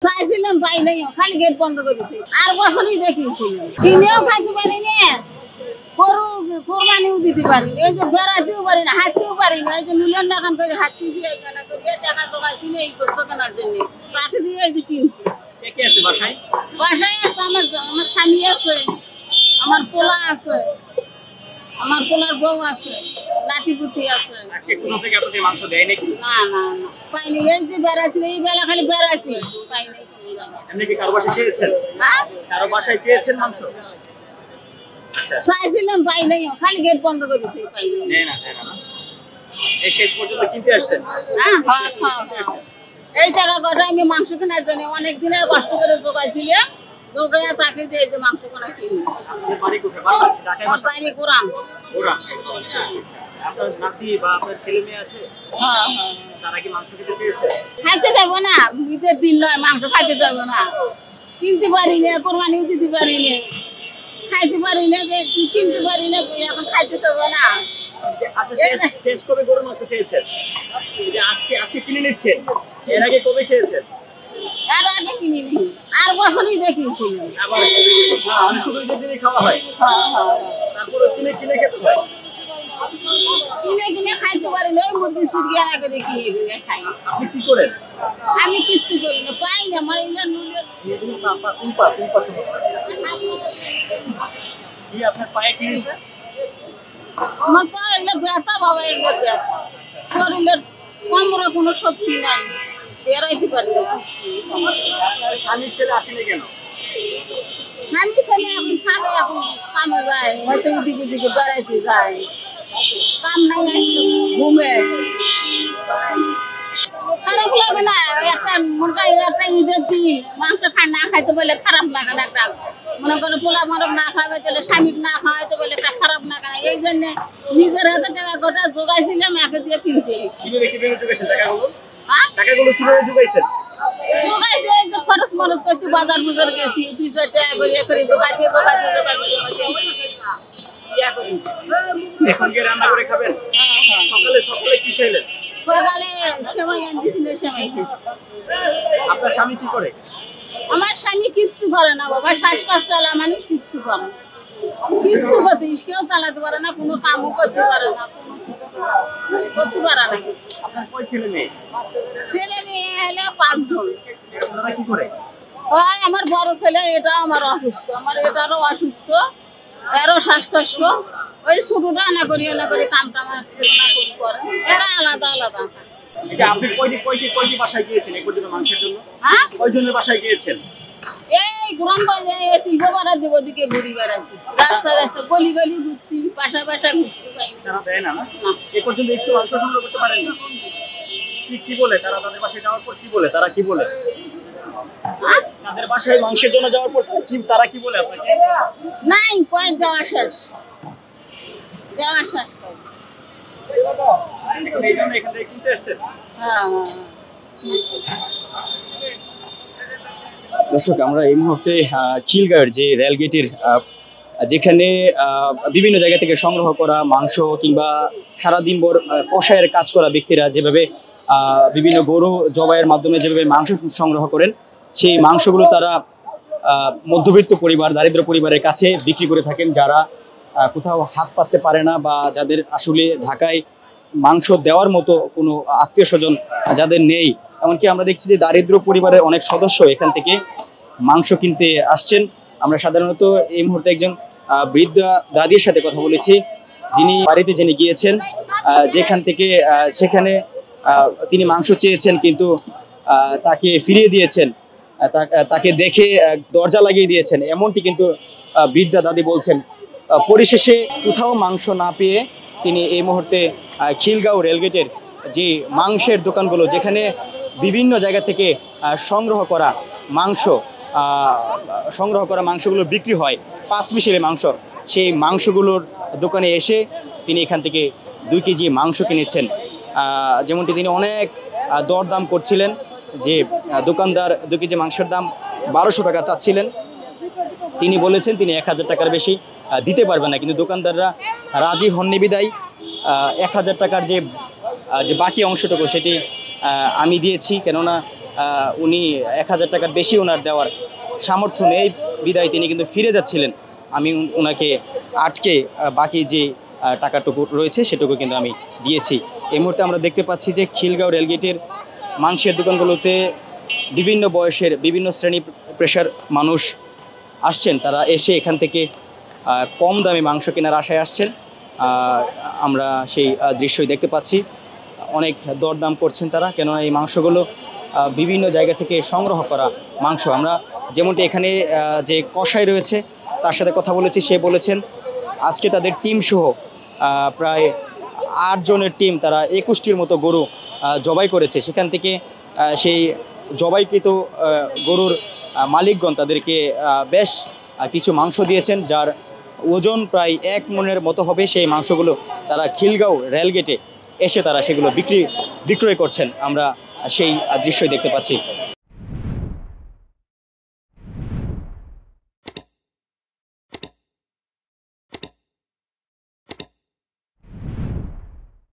চাইছিলাম পাই নাই, খালি গেট বন্ধ করেছে। আর বছরই দেখিয়েছিলাম, কিনেও খাইতে পারি না, গরু কোরবানিও দিতে পারি না, এই যে বেড়াতেও পারি না, হাঁটতেও পারি না। এই যে মিলিয়ন টাকা করে হাঁটতেছি, এইখানে করে টাকা টোকা কিনে এই করছো কেনার জন্য রাখে দিয়ে এই যে কিনছি। বাসায় আছে আমার স্বামী আছে, আমার পোলা আছে, আমার পোলার বউ আছে, নাতিপুতি আছে। না না না পাইনি, এই যে বেড়াচ্ছিল, এই বেলা খালি বেড়াচ্ছি, পাইনি। চাইছিলাম পাই নাই, খালি গেট বন্ধ করেছি, পাইনি। এই টাকা কটা আমি মাংস কেনার জন্য অনেক দিনে কষ্ট করে জোগাইছিল, জোগাইয়া তাকে দিয়ে যে মাংস কেনা কিনি। বাইরে কোরআন খাইতে যাবো না, ঈদের দিন নয়, মাংস খাইতে যাবো না, কিনতে পারি না, কোরবানিও দিতে পারি না, খাইতে পারি না, কিনতে পারি না, এখন খাইতে যাবো না। শেষ কবে গরুর মাংস খেয়েছেন? আজকে কিনে নিচ্ছেন, এর আগে কবে খেয়েছেন? এর আগে কিনিনি, আর বছরই দেখিয়েছিলাম। শুধু ঈদের দিনই খাওয়া হয়? তারপরে কিনে কিনে খেতে হয়? কিনে কিনে খাইতে পারি না, ওই মুরগি সুরগি আনা করে কিনে কিনে খাই। আপনি কি করেন? আমি কিচ্ছু করি না, পাই না, আমার আপনার পায়ে কিনেছে? আমার পায়ে ব্যথা বাবা, এগুলো ব্যথা, শরীরের কোমরে কোনো শক্তি নাই, বেড়াইতে পারি না। আপনার স্বামী ছেলে আসেনি কেন? স্বামী ছেলে এখন থাকে, এখন কামে যায়, হয়তো দিকে দিকে বেড়াইতে যায়, কাম নাই, আসতে ঘুমে। খারাপ লাগে না, একটা মনে একটা ঈদের দিন মাংস না খাইতে পারলে খারাপ লাগে না, একটা মনে করে পোলা মারক না খাওয়াই তাহলে স্বামী না খাওয়াইতে পারলে একটা খারাপ না লাগে। এই জন্য নিজের হাতে টাকা গোটা জোগাইছিলাম, একে দিয়ে কিনতে জোগাইছে। এই যে খরচ মরচ করছি, বাজার বুজার গেছি, 200 টাকা করে করে জোগাইতে ইয়া করি। সকালে কি খেলেন? সকালে সেমাই আনতেছিল, সেমাই খেয়েছি। আপনার স্বামী কি করে? আমার স্বামী কিচ্ছু করে না বাবা, শ্বাসকষ্ট হলে মানুষ কিচ্ছু করে না, কিচ্ছু করতে কেউ চালাতে পারে না, কোনো কামও করতে পারে না, করতে পারে না। আপনার কয় ছেলে মেয়ে? ছেলে মেয়ে হলে 5 জন। ওরা কি করে? ওই আমার বড় ছেলে, এটা আমার অসুস্থ, আমার এটারও অসুস্থ, এরও শ্বাসকষ্ট। ওই ছোটটা না করি কাম টাম করে, এরা আলাদা আলাদা। আপনি কয়টি বাসায় গিয়েছেন এই পর্যন্ত মাংসের জন্য? হ্যাঁ, কয়জনের বাসায় গিয়েছেন? এই গ্রাম বাজারে তিলপাড়া দিকে দিকে ঘুরি বেড়াচ্ছি, রাস্তায় গলি গলি ঘুরছি, বাসা ঘুরছি, তারা দেয় না? এই পর্যন্ত একটু মাংস সংগ্রহ করতে পারেন না? কি বলে তারা? তাদের বাসায় যাওয়ার পর কি বলে তারা? কি বলে তাদের বাসায় মাংসের জন্য যাওয়ার পর তারা কি বলে আপনাকে? নাই কয়েক দেওয়া শেষ দর্শক, আমরা এই মুহূর্তে খিলগাঁওয়ের যে রেলগেটের যেখানে বিভিন্ন জায়গা থেকে সংগ্রহ করা মাংস কিংবা সারাদিন ভর কষায়ের কাজ করা ব্যক্তিরা যেভাবে বিভিন্ন গরু জবাইয়ের মাধ্যমে যেভাবে মাংস সংগ্রহ করেন, সেই মাংসগুলো তারা মধ্যবিত্ত পরিবার, দারিদ্র পরিবারের কাছে বিক্রি করে থাকেন, যারা কোথাও হাত পাততে পারে না বা যাদের আসলে ঢাকায় মাংস দেওয়ার মতো কোনো আত্মীয় স্বজন যাদের নেই। এমনকি আমরা দেখছি যে দারিদ্র পরিবারের অনেক সদস্য এখান থেকে মাংস কিনতে আসছেন। আমরা সাধারণত এই মুহূর্তে একজন বৃদ্ধা দাদির সাথে কথা বলেছি, যিনি বাড়িতে যিনি গিয়েছেন, যেখান থেকে সেখানে তিনি মাংস চেয়েছেন, কিন্তু তাকে ফিরিয়ে দিয়েছেন, তাকে দেখে দরজা লাগিয়ে দিয়েছেন, এমনটি কিন্তু বৃদ্ধা দাদি বলছেন। পরিশেষে কোথাও মাংস না পেয়ে তিনি এই মুহূর্তে খিলগাঁও রেলগেটের যে মাংসের দোকানগুলো, যেখানে বিভিন্ন জায়গা থেকে সংগ্রহ করা মাংসগুলো বিক্রি হয়, 5 মিশালি মাংস, সেই মাংসগুলোর দোকানে এসে তিনি এখান থেকে 2 কেজি মাংস কিনেছেন। যেমনটি তিনি অনেক দরদাম করছিলেন, যে দোকানদার 2 কেজি মাংসের দাম 1200 টাকা চাচ্ছিলেন, তিনি বলেছেন তিনি 1000 টাকার বেশি দিতে পারবেন না, কিন্তু দোকানদাররা রাজি হননি বিদায় 1000 টাকার যে বাকি অংশটুকু সেটি আমি দিয়েছি, কেননা উনি 1000 টাকার বেশি ওনার দেওয়ার সামর্থ্য নেই, বিদায় তিনি কিন্তু ফিরে যাচ্ছিলেন। আমি ওনাকে আটকে বাকি যে টাকাটুকু রয়েছে সেটুকু কিন্তু আমি দিয়েছি। এই মুহূর্তে আমরা দেখতে পাচ্ছি যে খিলগাঁও রেলগেটের মাংসের দোকানগুলোতে বিভিন্ন বয়সের বিভিন্ন শ্রেণী পেশার মানুষ আসছেন। তারা এসে এখান থেকে কম দামে মাংস কেনার আশায় আসছেন। আমরা সেই দৃশ্যই দেখতে পাচ্ছি। অনেক দরদাম করছেন তারা, কেননা এই মাংসগুলো বিভিন্ন জায়গা থেকে সংগ্রহ করা মাংস। আমরা যেমনটি এখানে যে কসাই রয়েছে তার সাথে কথা বলেছি, সে বলেছেন আজকে তাদের টিম সহ প্রায় 8 জনের টিম, তারা 21টির মতো গরু জবাই করেছে। সেখান থেকে সেই জবাইকৃত গরুর মালিকগণ তাদেরকে বেশ কিছু মাংস দিয়েছেন, যার ওজন প্রায় 1 মণের মতো হবে। সেই মাংসগুলো তারা খিলগাঁও রেলগেটে এসে তারা সেগুলো বিক্রয় করছেন। আমরা সেই দৃশ্যই দেখতে পাচ্ছি।